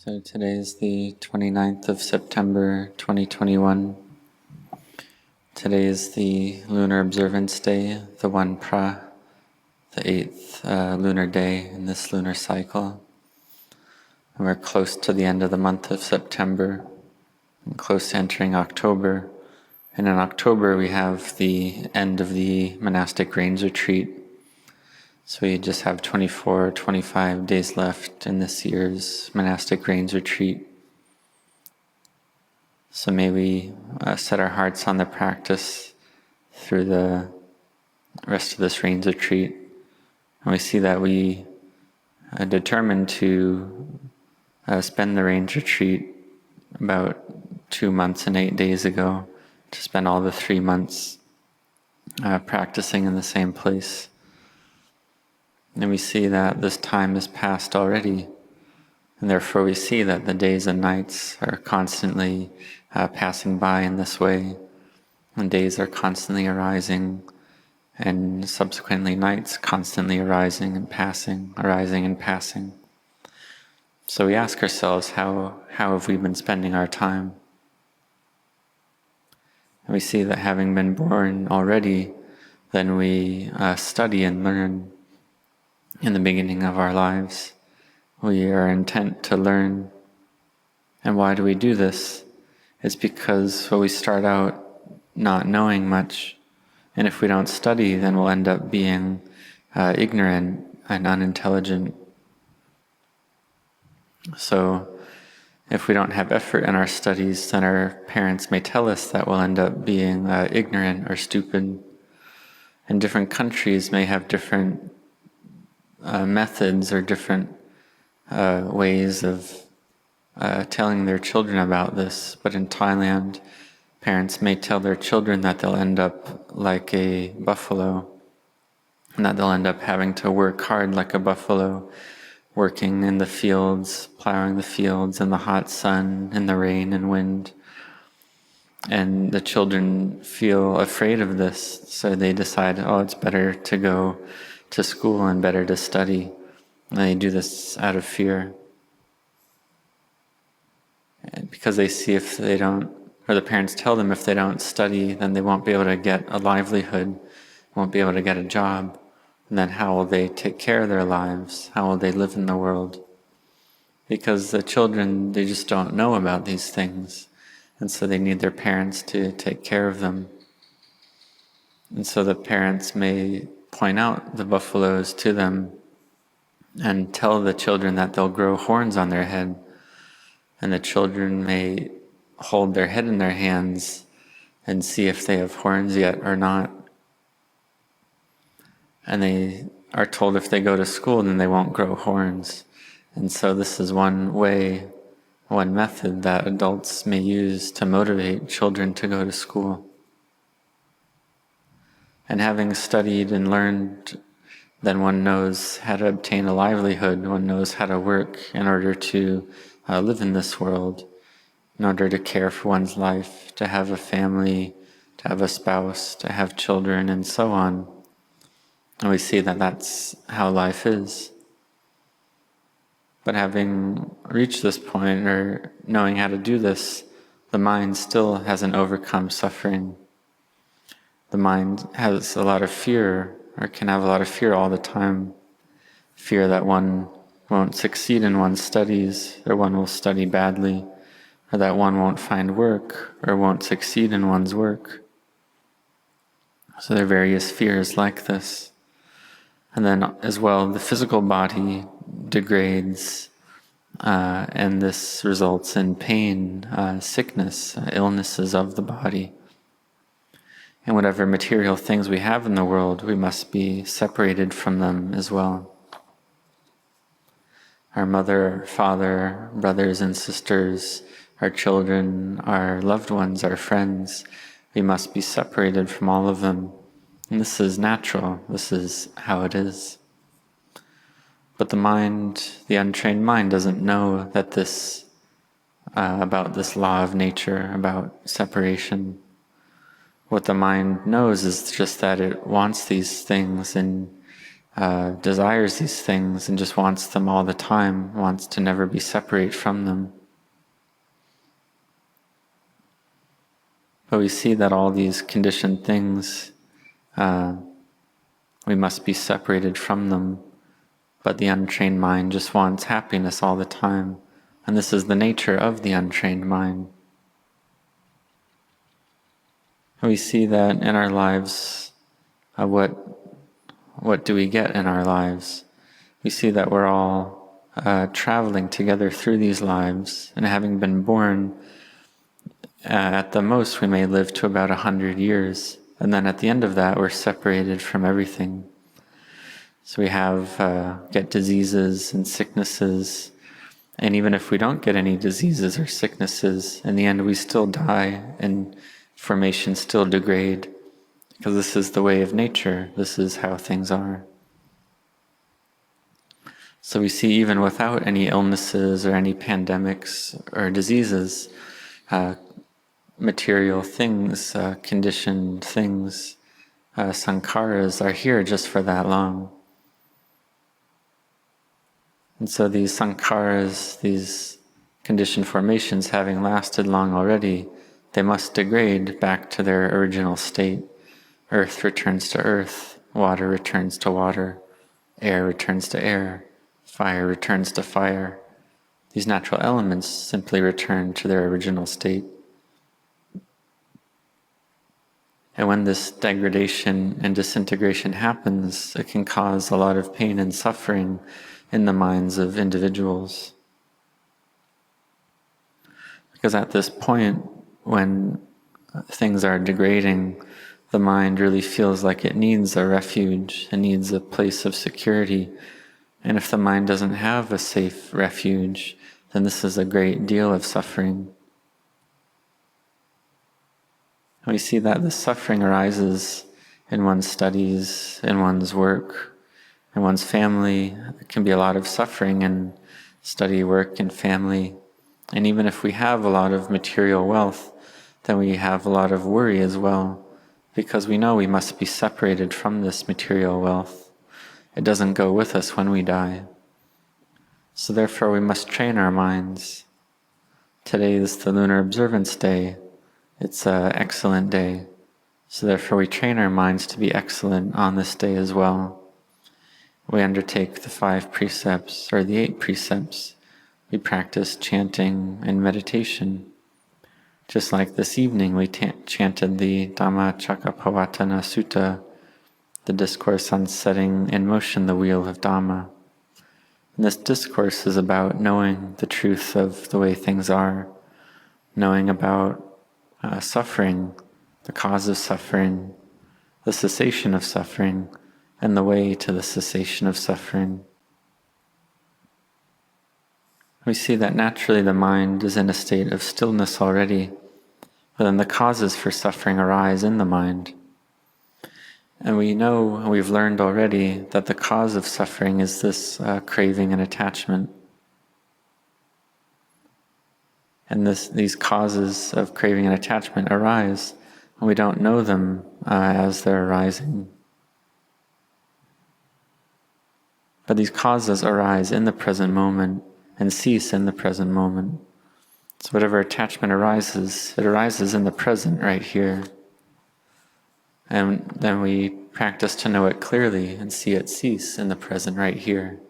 So today is the 29th of September 2021. Today is the Lunar Observance Day, the Wat Marp, the 8th lunar day in this lunar cycle. And we're close to the end of the month of September and close to entering October. And in October we have the end of the monastic rains retreat. So we just have 24, 25 days left in this year's monastic rains retreat. So may we set our hearts on the practice through the rest of this rains retreat. And we see that we determined to spend the rains retreat about 2 months and 8 days ago, to spend all the 3 months practicing in the same place. And we see that this time has passed already, and therefore we see that the days and nights are constantly passing by in this way, and days are constantly arising, and subsequently nights constantly arising and passing, arising and passing. So we ask ourselves, how have we been spending our time? And we see that having been born already, then we study and learn. In the beginning of our lives, we are intent to learn. And why do we do this? It's because we start out not knowing much, and if we don't study, then we'll end up being ignorant and unintelligent. So if we don't have effort in our studies, then our parents may tell us that we'll end up being ignorant or stupid. And different countries may have different methods or different ways of telling their children about this. But in Thailand, parents may tell their children that they'll end up like a buffalo, and that they'll end up having to work hard like a buffalo, working in the fields, plowing the fields in the hot sun, in the rain and wind. And the children feel afraid of this, so they decide, it's better to go to school and better to study. And they do this out of fear. And because they see if they don't, or the parents tell them if they don't study, then they won't be able to get a livelihood, won't be able to get a job. And then how will they take care of their lives? How will they live in the world? Because the children, they just don't know about these things. And so they need their parents to take care of them. And so the parents may point out the buffaloes to them and tell the children that they'll grow horns on their head. And the children may hold their head in their hands and see if they have horns yet or not. And they are told if they go to school, then they won't grow horns. And so this is one way, one method that adults may use to motivate children to go to school. And having studied and learned, then one knows how to obtain a livelihood, one knows how to work in order to live in this world, in order to care for one's life, to have a family, to have a spouse, to have children, and so on. And we see that that's how life is. But having reached this point, or knowing how to do this, the mind still hasn't overcome suffering. The mind has a lot of fear, or can have a lot of fear all the time. Fear that one won't succeed in one's studies, or one will study badly, or that one won't find work, or won't succeed in one's work. So there are various fears like this. And then as well, the physical body degrades, and this results in pain, sickness, illnesses of the body. And whatever material things we have in the world, we must be separated from them as well. Our mother, our father, brothers and sisters, our children, our loved ones, our friends, we must be separated from all of them. And this is natural, this is how it is. But the mind, the untrained mind, doesn't know that this, about this law of nature, about separation. What the mind knows is just that it wants these things, and desires these things and just wants them all the time, wants to never be separate from them. But we see that all these conditioned things, we must be separated from them. But the untrained mind just wants happiness all the time. And this is the nature of the untrained mind. And we see that in our lives, what do we get in our lives? We see that we're all traveling together through these lives, and having been born, at the most we may live to about 100 years, and then at the end of that we're separated from everything. So we get diseases and sicknesses, and even if we don't get any diseases or sicknesses, in the end we still die and formations still degrade, because this is the way of nature, this is how things are. So we see even without any illnesses or any pandemics or diseases, material things, conditioned things, sankharas are here just for that long. And so these sankharas, these conditioned formations, having lasted long already, they must degrade back to their original state. Earth returns to earth, water returns to water, air returns to air, fire returns to fire. These natural elements simply return to their original state. And when this degradation and disintegration happens, it can cause a lot of pain and suffering in the minds of individuals. Because at this point, when things are degrading, the mind really feels like it needs a refuge, it needs a place of security. And if the mind doesn't have a safe refuge, then this is a great deal of suffering. We see that the suffering arises in one's studies, in one's work, in one's family. There can be a lot of suffering in study, work, and family. And even if we have a lot of material wealth, then we have a lot of worry as well, because we know we must be separated from this material wealth. It doesn't go with us when we die. So therefore we must train our minds. Today is the Lunar Observance Day. It's an excellent day. So therefore we train our minds to be excellent on this day as well. We undertake the 5 precepts, or the 8 precepts. We practice chanting and meditation. Just like this evening we chanted the Dhamma Chakkappavattana Sutta, the discourse on setting in motion the wheel of Dhamma. And this discourse is about knowing the truth of the way things are, knowing about suffering, the cause of suffering, the cessation of suffering, and the way to the cessation of suffering. We see that naturally the mind is in a state of stillness already, but then the causes for suffering arise in the mind. And we know, and we've learned already, that the cause of suffering is this craving and attachment. And these causes of craving and attachment arise, and we don't know them as they're arising. But these causes arise in the present moment and cease in the present moment. So whatever attachment arises, it arises in the present right here. And then we practice to know it clearly and see it cease in the present right here.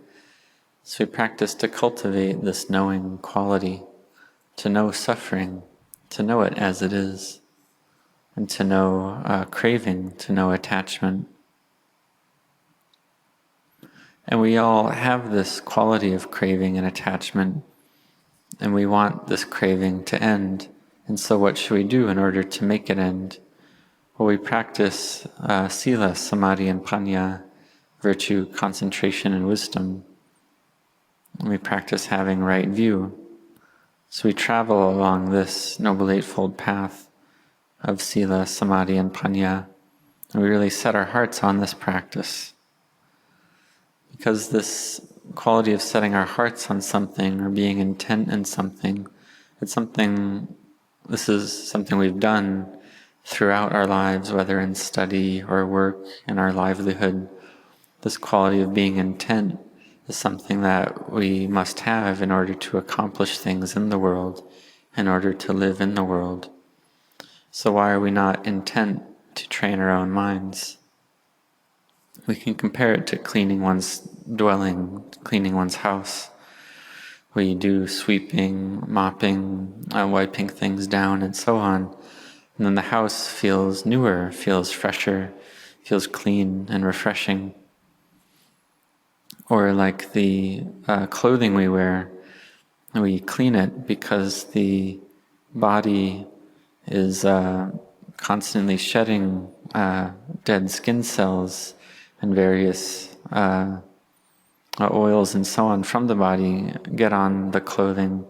So we practice to cultivate this knowing quality, to know suffering, to know it as it is, and to know craving, to know attachment. And we all have this quality of craving and attachment, and we want this craving to end. And so what should we do in order to make it end? Well, we practice sila, samadhi, and panya, virtue, concentration, and wisdom. And we practice having right view. So we travel along this Noble Eightfold Path of sila, samadhi, and panya, and we really set our hearts on this practice. Because this quality of setting our hearts on something or being intent in something, this is something we've done throughout our lives, whether in study or work, in our livelihood. This quality of being intent is something that we must have in order to accomplish things in the world, in order to live in the world. So why are we not intent to train our own minds? We can compare it to cleaning one's dwelling, cleaning one's house. We do sweeping, mopping, wiping things down, and so on. And then the house feels newer, feels fresher, feels clean and refreshing. Or like the clothing we wear, we clean it because the body is constantly shedding dead skin cells and various oils and so on from the body get on the clothing,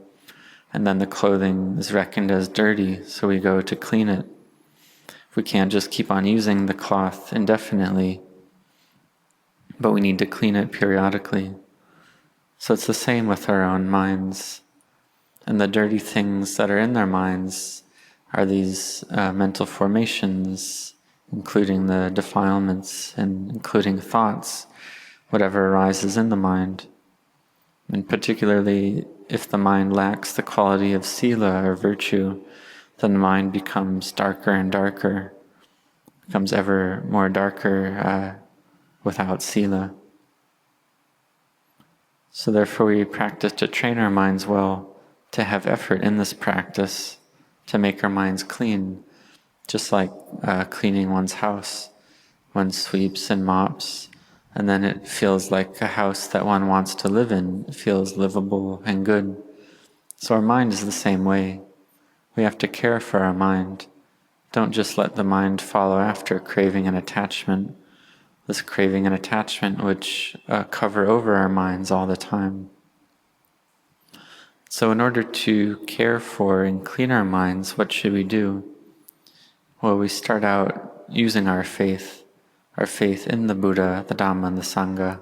and then the clothing is reckoned as dirty, so we go to clean it. We can't just keep on using the cloth indefinitely, but we need to clean it periodically. So it's the same with our own minds. And the dirty things that are in their minds are these mental formations, including the defilements and including thoughts, whatever arises in the mind. And particularly if the mind lacks the quality of sila or virtue, then the mind becomes darker and darker, becomes ever more darker without sila. So therefore we practice to train our minds well, to have effort in this practice, to make our minds clean, just like cleaning one's house. One sweeps and mops, and then it feels like a house that one wants to live in. It feels livable and good. So our mind is the same way. We have to care for our mind. Don't just let the mind follow after craving and attachment. This craving and attachment which cover over our minds all the time. So in order to care for and clean our minds, what should we do? Well, we start out using our faith in the Buddha, the Dhamma, and the Sangha.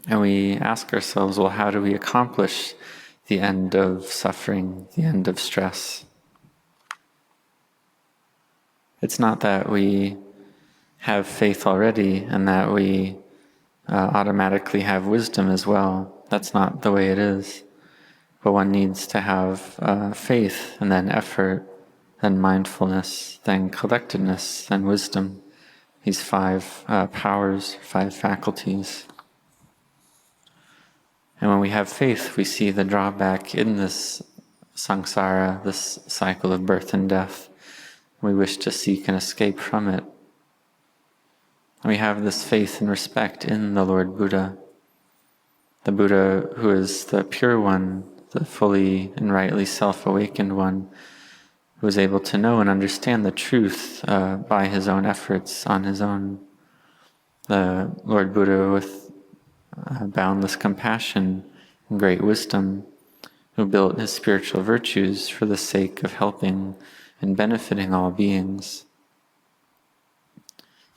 And we ask ourselves, well, how do we accomplish the end of suffering, the end of stress? It's not that we have faith already and that we automatically have wisdom as well. That's not the way it is. But one needs to have faith and then effort, then mindfulness, then collectedness, then wisdom. These 5 powers, 5 faculties. And when we have faith, we see the drawback in this samsara, this cycle of birth and death. We wish to seek an escape from it. We have this faith and respect in the Lord Buddha, the Buddha who is the pure one, the fully and rightly self-awakened one, who is able to know and understand the truth by his own efforts on his own. The Lord Buddha with boundless compassion and great wisdom, who built his spiritual virtues for the sake of helping and benefiting all beings.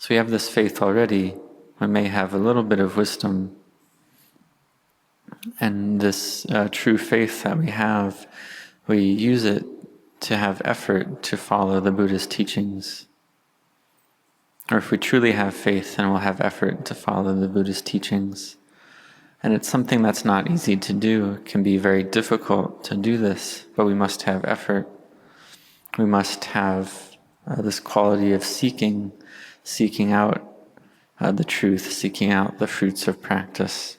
So we have this faith already. We may have a little bit of wisdom. And this true faith that we have, we use it to have effort to follow the Buddha's teachings. Or if we truly have faith, then we'll have effort to follow the Buddha's teachings. And it's something that's not easy to do. It can be very difficult to do this, but we must have effort. We must have this quality of seeking out the truth, seeking out the fruits of practice.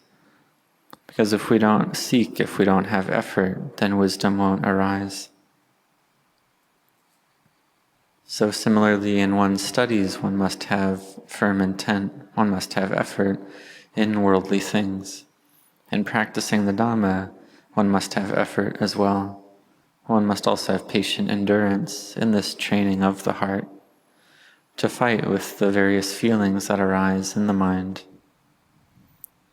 Because if we don't seek, if we don't have effort, then wisdom won't arise. So similarly, in one's studies, one must have firm intent, one must have effort in worldly things. In practicing the Dhamma, one must have effort as well. One must also have patient endurance in this training of the heart, to fight with the various feelings that arise in the mind.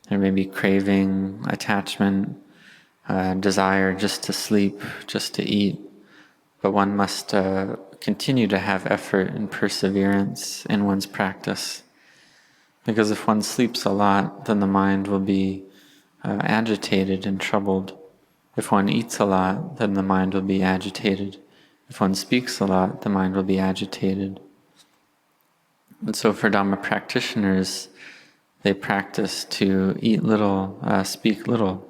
There may be craving, attachment, desire just to sleep, just to eat, but one must continue to have effort and perseverance in one's practice. Because if one sleeps a lot, then the mind will be agitated and troubled. If one eats a lot, then the mind will be agitated. If one speaks a lot, the mind will be agitated. And so for Dhamma practitioners, they practice to eat little, speak little,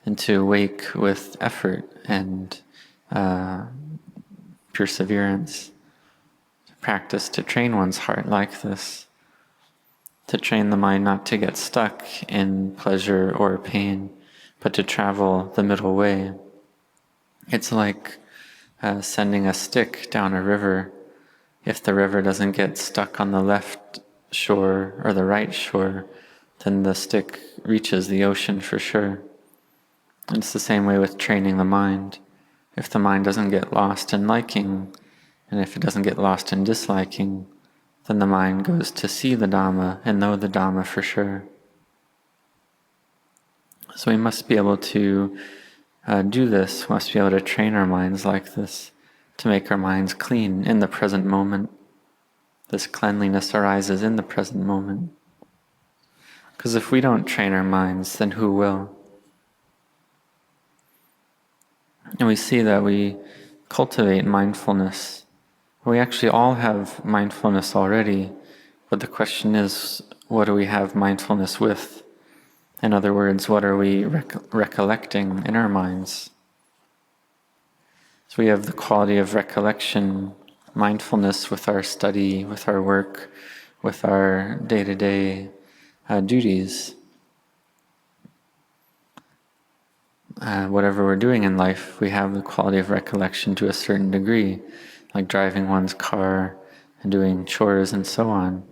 and to awake with effort and perseverance. Practice to train one's heart like this, to train the mind not to get stuck in pleasure or pain, but to travel the middle way. It's like sending a stick down a river. If the river doesn't get stuck on the left shore or the right shore, then the stick reaches the ocean for sure. And it's the same way with training the mind. If the mind doesn't get lost in liking, and if it doesn't get lost in disliking, then the mind goes to see the Dhamma and know the Dhamma for sure. So we must be able to do this, we must be able to train our minds like this, to make our minds clean in the present moment. This cleanliness arises in the present moment. Because if we don't train our minds, then who will? And we see that we cultivate mindfulness. We actually all have mindfulness already, but the question is, what do we have mindfulness with? In other words, what are we recollecting in our minds? So we have the quality of recollection, mindfulness with our study, with our work, with our day-to-day duties. Whatever we're doing in life, we have the quality of recollection to a certain degree, like driving one's car and doing chores and so on.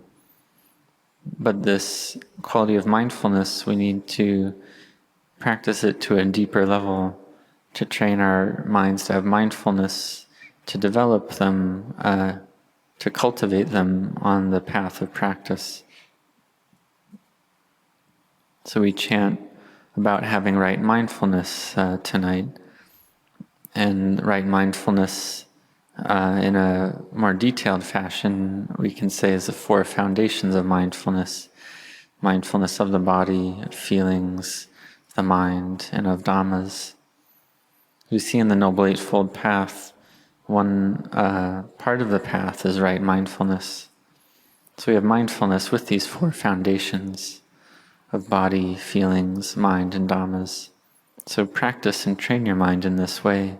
But this quality of mindfulness, we need to practice it to a deeper level, to train our minds to have mindfulness, to develop them, to cultivate them on the path of practice. So we chant about having right mindfulness tonight, and right mindfulness in a more detailed fashion, we can say is the four foundations of mindfulness. Mindfulness of the body, of feelings, the mind, and of Dhammas. We see in the Noble Eightfold Path, one part of the path is right mindfulness. So we have mindfulness with these four foundations of body, feelings, mind, and Dhammas. So practice and train your mind in this way.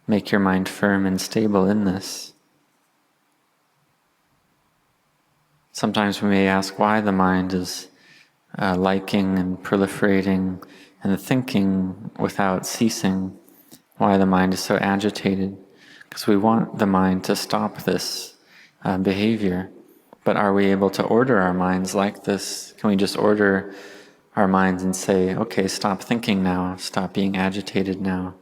Make your mind firm and stable in this. Sometimes we may ask why the mind is liking and proliferating and thinking without ceasing, why the mind is so agitated. Because we want the mind to stop this behavior. But are we able to order our minds like this? Can we just order our minds and say, okay, stop thinking now, stop being agitated now?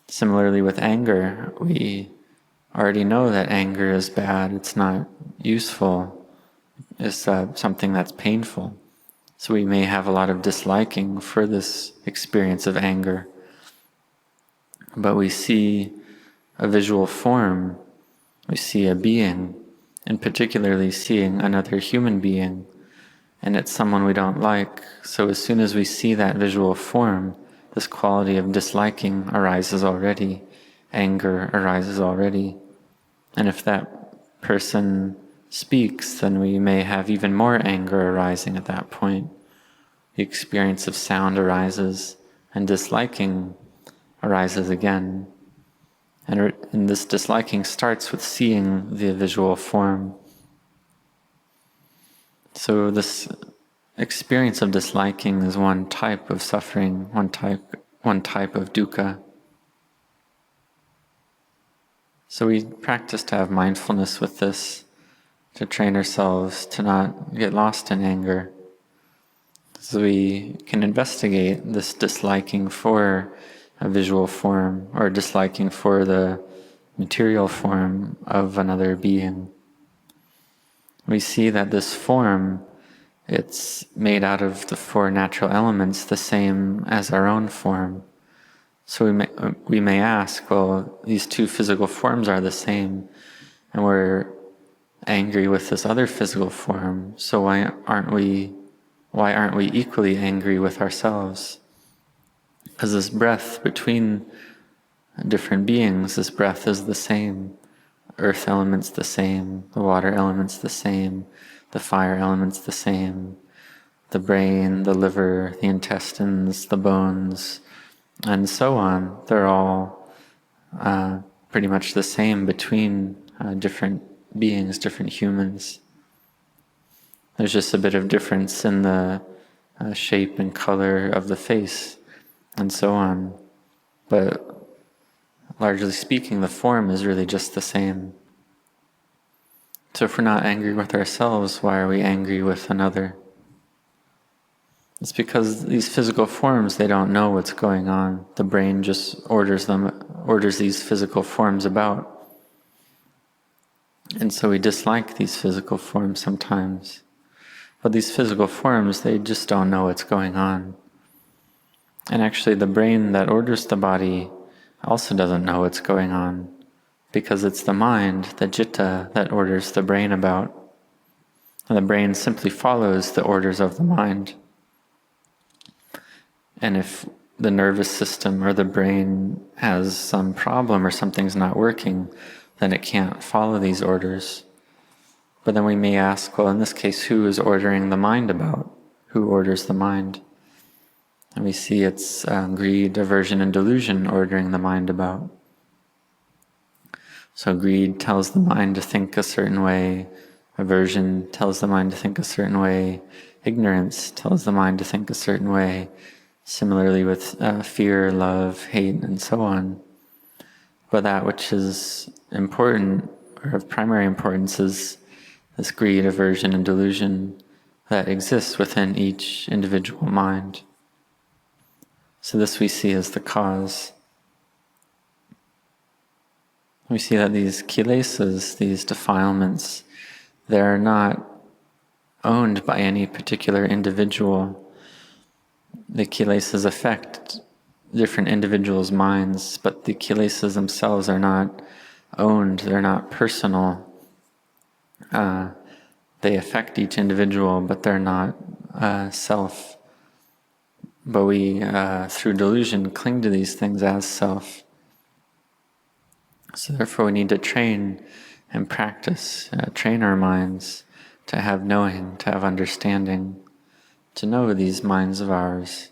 Similarly with anger, we already know that anger is bad, it's not useful, it's something that's painful. So we may have a lot of disliking for this experience of anger. But we see a visual form, we see a being, and particularly seeing another human being, and it's someone we don't like. So as soon as we see that visual form, this quality of disliking arises already, anger arises already. And if that person speaks, then we may have even more anger arising at that point. The experience of sound arises, and disliking arises again. And this disliking starts with seeing the visual form. So this experience of disliking is one type of suffering, one type of dukkha. So we practice to have mindfulness with this, to train ourselves to not get lost in anger. So we can investigate this disliking for a visual form, or disliking for the material form of another being. We see that this form, it's made out of the four natural elements, the same as our own form. So we may ask, well, these two physical forms are the same, and we're angry with this other physical form, so why aren't we equally angry with ourselves? Because this breath between different beings, this breath is the same. earth element's the same, the water element's the same, the fire element's the same, the brain, the liver, the intestines, the bones, and so on. They're all pretty much the same between different beings, different humans. There's just a bit of difference in the shape and color of the face, and so on. But largely speaking, the form is really just the same. So if we're not angry with ourselves, why are we angry with another? It's because these physical forms, they don't know what's going on. The brain just orders these physical forms about. And so we dislike these physical forms sometimes. But these physical forms, they just don't know what's going on. And actually the brain that orders the body also doesn't know what's going on, because it's the mind, the citta, that orders the brain about. And the brain simply follows the orders of the mind. And if the nervous system or the brain has some problem or something's not working, then it can't follow these orders. But then we may ask, well, in this case, who is ordering the mind about? Who orders the mind? And we see it's greed, aversion, and delusion ordering the mind about. So greed tells the mind to think a certain way, aversion tells the mind to think a certain way, ignorance tells the mind to think a certain way. Similarly with fear, love, hate, and so on. But that which is important, or of primary importance, is this greed, aversion, and delusion that exists within each individual mind. So this we see as the cause. We see that these kilesas, these defilements, they're not owned by any particular individual. The kilesas affect different individuals' minds, but the kilesas themselves are not owned, they're not personal. They affect each individual, but they're not self. But we, through delusion, cling to these things as self. So therefore we need to train and practice, train our minds to have knowing, to have understanding, to know these minds of ours.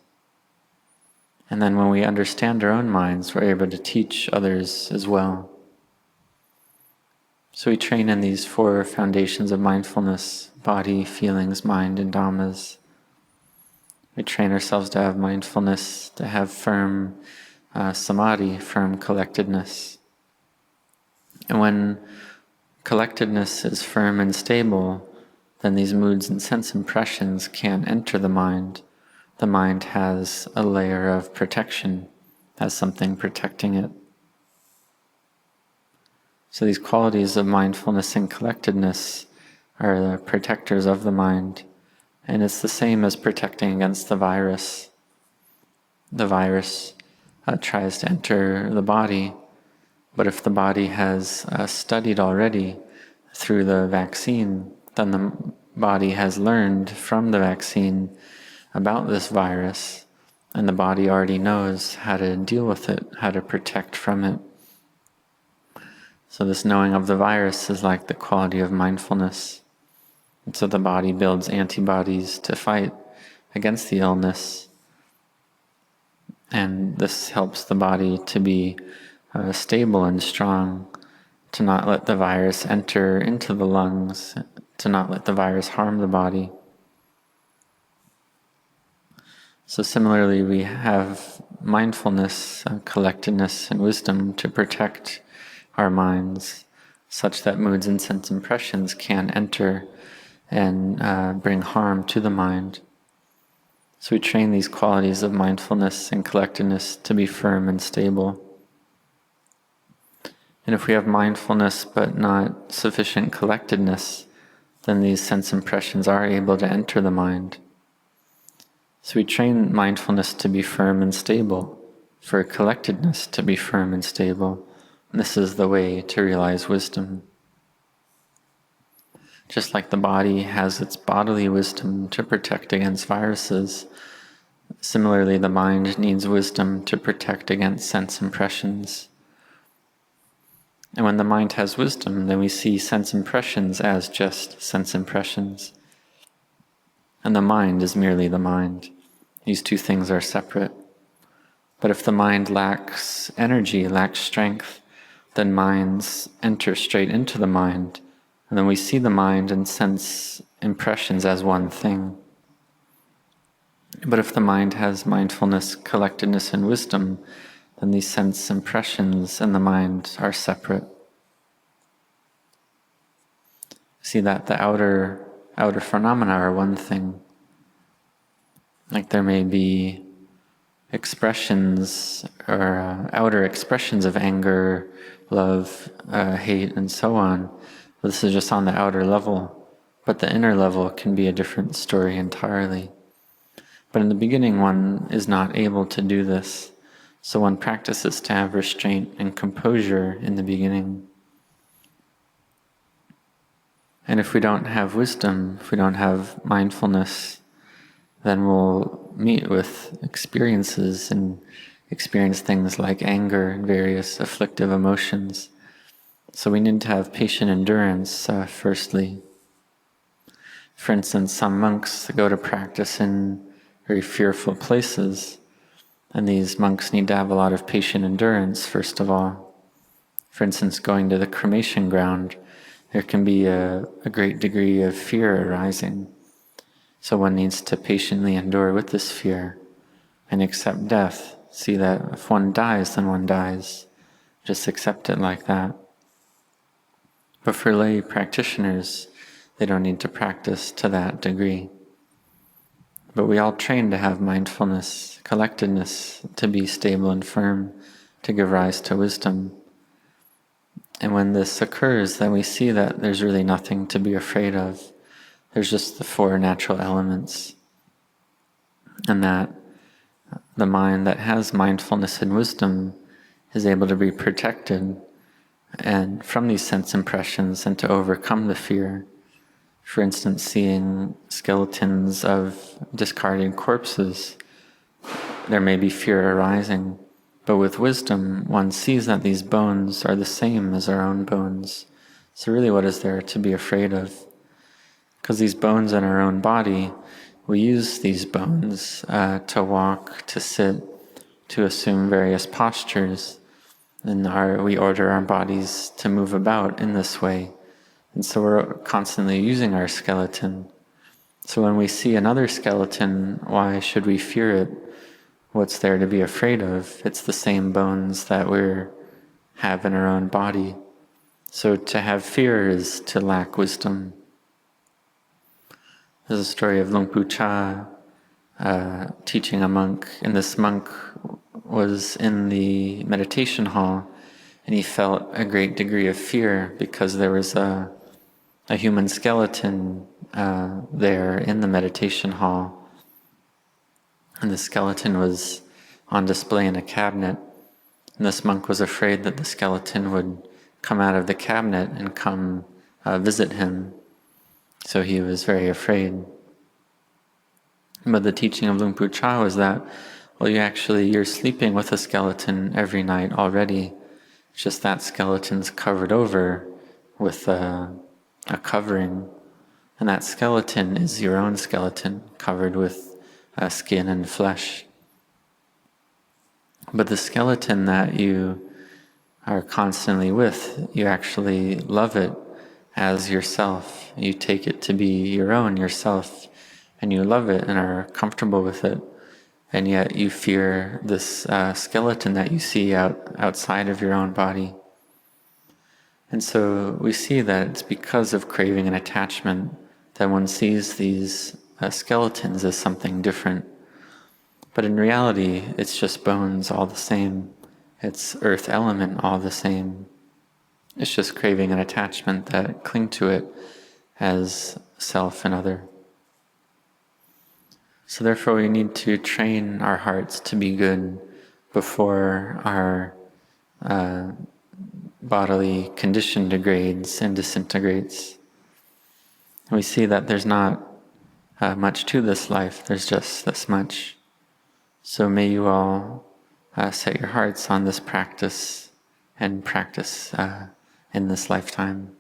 And then when we understand our own minds, we're able to teach others as well. So we train in these 4 foundations of mindfulness: body, feelings, mind, and dhammas. We train ourselves to have mindfulness, to have firm samadhi, firm collectedness. And when collectedness is firm and stable, then these moods and sense impressions can't enter the mind. The mind has a layer of protection, has something protecting it. So these qualities of mindfulness and collectedness are the protectors of the mind, and it's the same as protecting against the virus. The virus tries to enter the body, but if the body has studied already through the vaccine, then the body has learned from the vaccine about this virus, and the body already knows how to deal with it, how to protect from it. So this knowing of the virus is like the quality of mindfulness. And so the body builds antibodies to fight against the illness, and this helps the body to be stable and strong, to not let the virus enter into the lungs, to not let the virus harm the body. So similarly, we have mindfulness, collectedness, and wisdom to protect our minds, such that moods and sense impressions can enter and bring harm to the mind. So we train these qualities of mindfulness and collectedness to be firm and stable. And if we have mindfulness but not sufficient collectedness, then these sense impressions are able to enter the mind. So we train mindfulness to be firm and stable, for collectedness to be firm and stable. And this is the way to realize wisdom. Just like the body has its bodily wisdom to protect against viruses, similarly the mind needs wisdom to protect against sense impressions. And when the mind has wisdom, then we see sense impressions as just sense impressions. And the mind is merely the mind. These two things are separate. But if the mind lacks energy, lacks strength, then minds enter straight into the mind. And then we see the mind and sense impressions as one thing. But if the mind has mindfulness, collectedness, and wisdom, then these sense impressions and the mind are separate. See that the outer phenomena are one thing. Like there may be expressions or outer expressions of anger, love, hate, and so on. This is just on the outer level, but the inner level can be a different story entirely. But in the beginning, one is not able to do this, so one practices to have restraint and composure in the beginning. And if we don't have wisdom, if we don't have mindfulness, then we'll meet with experiences and experience things like anger and various afflictive emotions. So we need to have patient endurance, firstly. For instance, some monks go to practice in very fearful places, and these monks need to have a lot of patient endurance, first of all. For instance, going to the cremation ground, there can be a great degree of fear arising. So one needs to patiently endure with this fear and accept death. See that if one dies, then one dies. Just accept it like that. But for lay practitioners, they don't need to practice to that degree. But we all train to have mindfulness, collectedness, to be stable and firm, to give rise to wisdom. And when this occurs, then we see that there's really nothing to be afraid of. There's just the four natural elements. And that the mind that has mindfulness and wisdom is able to be protected and from these sense impressions and to overcome the fear. For instance, seeing skeletons of discarded corpses, there may be fear arising. But with wisdom, one sees that these bones are the same as our own bones. So really, what is there to be afraid of? Because these bones in our own body, we use these bones to walk, to sit, to assume various postures. And we order our bodies to move about in this way. And so we're constantly using our skeleton. So when we see another skeleton, why should we fear it? What's there to be afraid of? It's the same bones that we have in our own body. So to have fear is to lack wisdom. There's a story of Luang Pu Cha teaching a monk, and this monk was in the meditation hall, and he felt a great degree of fear because there was a human skeleton there in the meditation hall. And the skeleton was on display in a cabinet. And this monk was afraid that the skeleton would come out of the cabinet and come visit him. So he was very afraid. But the teaching of Luang Pu Cha was that, well, you're sleeping with a skeleton every night already. It's just that skeleton's covered over with a covering. And that skeleton is your own skeleton, covered with skin and flesh. But the skeleton that you are constantly with, you actually love it as yourself. You take it to be your own, yourself, and you love it and are comfortable with it. And yet you fear this skeleton that you see outside of your own body. And so we see that it's because of craving and attachment that one sees these skeletons as something different. But in reality, it's just bones all the same. It's earth element all the same. It's just craving and attachment that cling to it as self and other. So therefore we need to train our hearts to be good before our bodily condition degrades and disintegrates. We see that there's not much to this life, there's just this much. So may you all set your hearts on this practice and practice in this lifetime.